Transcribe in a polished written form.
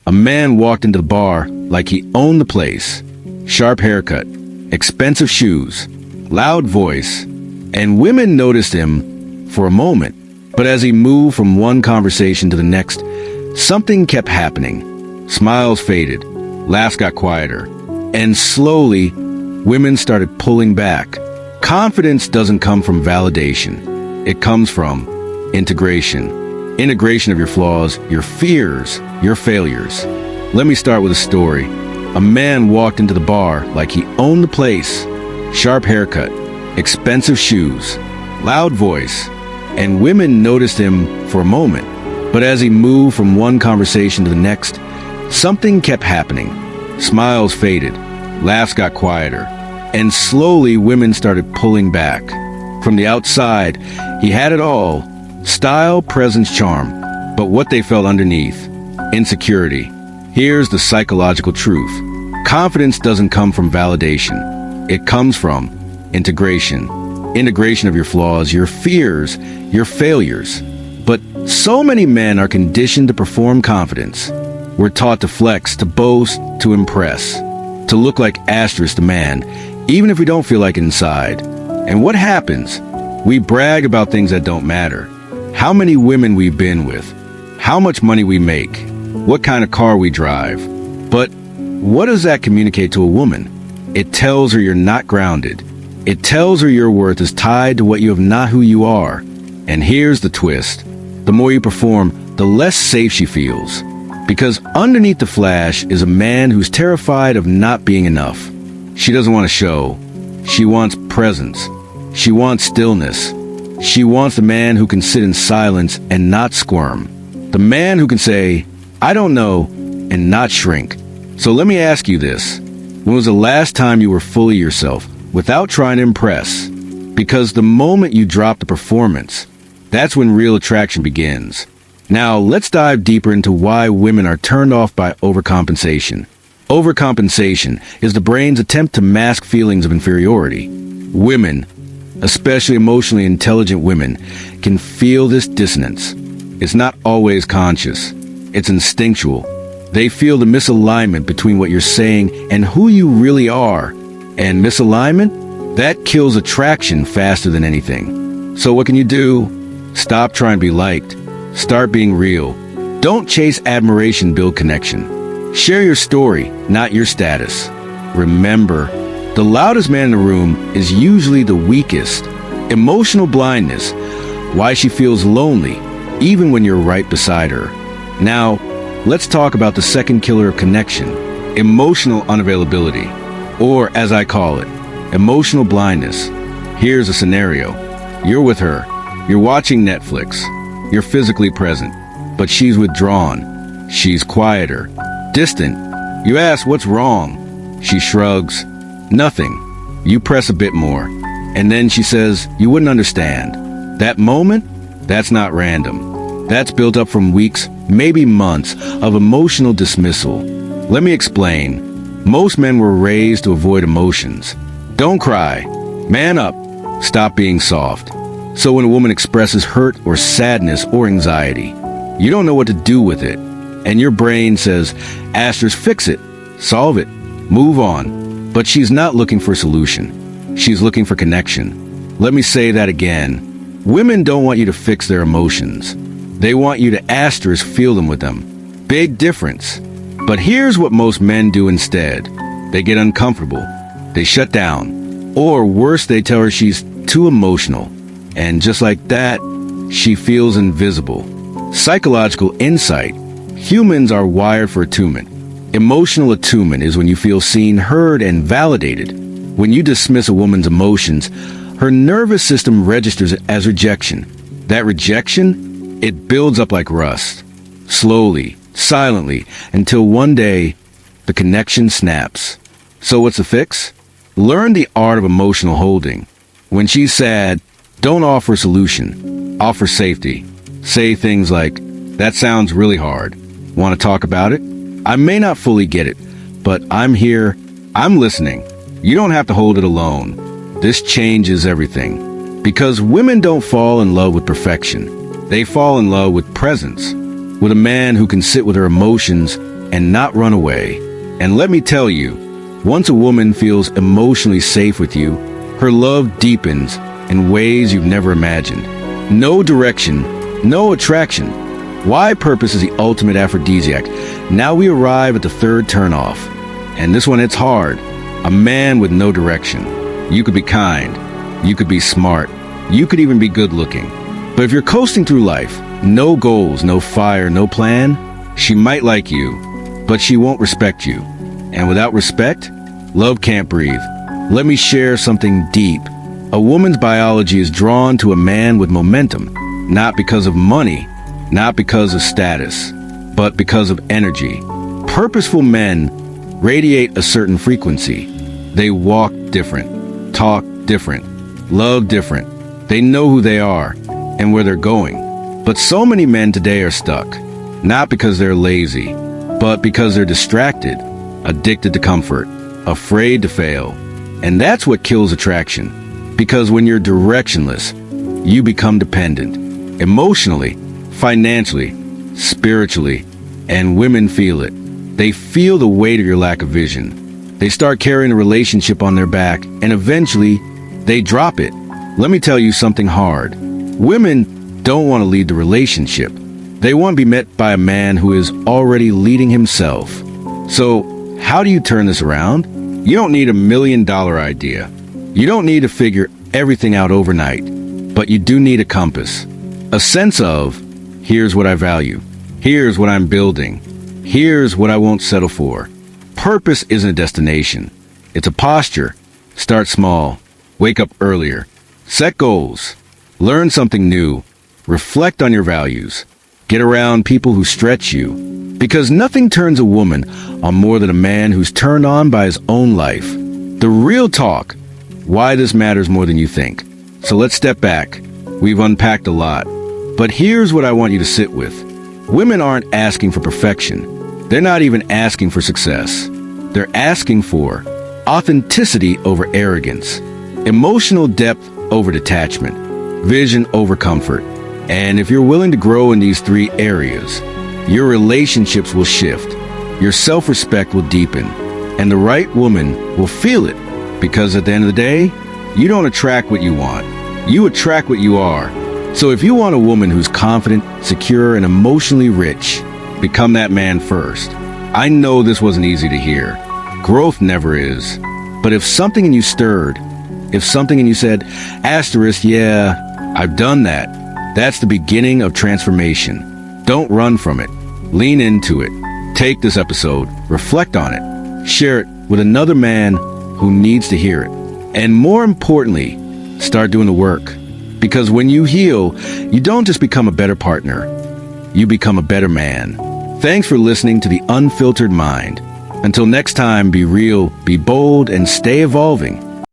A man walked into the bar like he owned the place. Sharp haircut, expensive shoes, loud voice, and women noticed him for a moment. But as he moved from one conversation to the next, something kept happening. Smiles faded, laughs got quieter, and slowly, women started pulling back. Confidence doesn't come from validation. It comes from integration. Integration of your flaws, your fears, your failures. Let me start with a story. A man walked into the bar like he owned the place. Sharp haircut, expensive shoes, loud voice, and women noticed him for a moment. But as he moved from one conversation to the next, something kept happening. Smiles faded, laughs got quieter, and slowly women started pulling back. From the outside, he had it all: style, presence, charm. But what they felt underneath: insecurity. Here's the psychological truth. Confidence doesn't come from validation. It comes from integration. Integration of your flaws, your fears, your failures. But so many men are conditioned to perform confidence. We're taught to flex, to boast, to impress, to look like asterisk to man, even if we don't feel like it inside. And what happens? We brag about things that don't matter. How many women we've been with, how much money we make, what kind of car we drive. But what does that communicate to a woman? It tells her you're not grounded. It tells her your worth is tied to what you have, not who you are. And here's the twist. The more you perform, the less safe she feels. Because underneath the flash is a man who's terrified of not being enough. She doesn't want to show. She wants presence. She wants stillness. She wants the man who can sit in silence and not squirm. The man who can say, "I don't know," and not shrink. So let me ask you this. When was the last time you were fully yourself, without trying to impress? Because the moment you drop the performance, that's when real attraction begins. Now, let's dive deeper into why women are turned off by overcompensation. Overcompensation is the brain's attempt to mask feelings of inferiority. Women, especially emotionally intelligent women, can feel this dissonance. It's not always conscious. It's instinctual. They feel the misalignment between what you're saying and who you really are. And misalignment? That kills attraction faster than anything. So what can you do? Stop trying to be liked. Start being real. Don't chase admiration, build connection. Share your story, not your status. Remember, the loudest man in the room is usually the weakest. Emotional blindness, why she feels lonely, even when you're right beside her. Now, let's talk about the second killer of connection, emotional unavailability, or as I call it, emotional blindness. Here's a scenario. You're with her. You're watching Netflix. You're physically present, but she's withdrawn. She's quieter, distant. You ask, "What's wrong?" She shrugs. "Nothing." You press a bit more, and then she says, "You wouldn't understand." That moment, that's not random. That's built up from weeks, maybe months, of emotional dismissal. Let me explain. Most men were raised to avoid emotions. Don't cry. Man up. Stop being soft. So when a woman expresses hurt or sadness or anxiety, you don't know what to do with it. And your brain says, "Asterisk, fix it. Solve it. Move on." But she's not looking for a solution. She's looking for connection. Let me say that again. Women don't want you to fix their emotions. They want you to asterisk feel them with them. Big difference. But here's what most men do instead. They get uncomfortable. They shut down. Or worse, they tell her she's too emotional. And just like that, she feels invisible. Psychological insight. Humans are wired for attunement. Emotional attunement is when you feel seen, heard, and validated. When you dismiss a woman's emotions, her nervous system registers it as rejection. That rejection, it builds up like rust. Slowly, silently, until one day, the connection snaps. So what's the fix? Learn the art of emotional holding. When she's sad, don't offer a solution. Offer safety. Say things like, "That sounds really hard. Want to talk about it? I may not fully get it, but I'm here. I'm listening." You don't have to hold it alone. This changes everything. Because women don't fall in love with perfection. They fall in love with presence. With a man who can sit with her emotions, and not run away. And let me tell you, once a woman feels emotionally safe with you, her love deepens in ways you've never imagined. No direction, no attraction. Why purpose is the ultimate aphrodisiac. Now we arrive at the third turnoff. And this one hits hard. A man with no direction. You could be kind. You could be smart. You could even be good looking. But if you're coasting through life, no goals, no fire, no plan, she might like you, but she won't respect you. And without respect, love can't breathe. Let me share something deep. A woman's biology is drawn to a man with momentum, not because of money, not because of status, but because of energy. Purposeful men radiate a certain frequency. They walk different, talk different, love different. They know who they are and where they're going. But so many men today are stuck, not because they're lazy, but because they're distracted, addicted to comfort, afraid to fail. And that's what kills attraction. Because when you're directionless, you become dependent, emotionally, financially, spiritually, and women feel it. They feel the weight of your lack of vision. They start carrying a relationship on their back, and eventually, they drop it. Let me tell you something hard. Women don't want to lead the relationship. They want to be met by a man who is already leading himself. So, how do you turn this around? You don't need $1 million idea. You don't need to figure everything out overnight. But you do need a compass. A sense of, here's what I value. Here's what I'm building. Here's what I won't settle for. Purpose isn't a destination. It's a posture. Start small. Wake up earlier. Set goals. Learn something new. Reflect on your values. Get around people who stretch you. Because nothing turns a woman on more than a man who's turned on by his own life. The real talk. Why this matters more than you think. So let's step back. We've unpacked a lot. But here's what I want you to sit with. Women aren't asking for perfection. They're not even asking for success. They're asking for authenticity over arrogance, emotional depth over detachment, vision over comfort. And if you're willing to grow in these three areas, your relationships will shift, your self-respect will deepen, and the right woman will feel it. Because at the end of the day, you don't attract what you want. You attract what you are. So if you want a woman who's confident, secure, and emotionally rich, become that man first. I know this wasn't easy to hear. Growth never is. But if something in you stirred, if something in you said, asterisk, yeah, I've done that, that's the beginning of transformation. Don't run from it. Lean into it. Take this episode, reflect on it, share it with another man who needs to hear it. And more importantly, start doing the work. Because when you heal, you don't just become a better partner, you become a better man. Thanks for listening to The Unfiltered Mind. Until next time, be real, be bold, and stay evolving.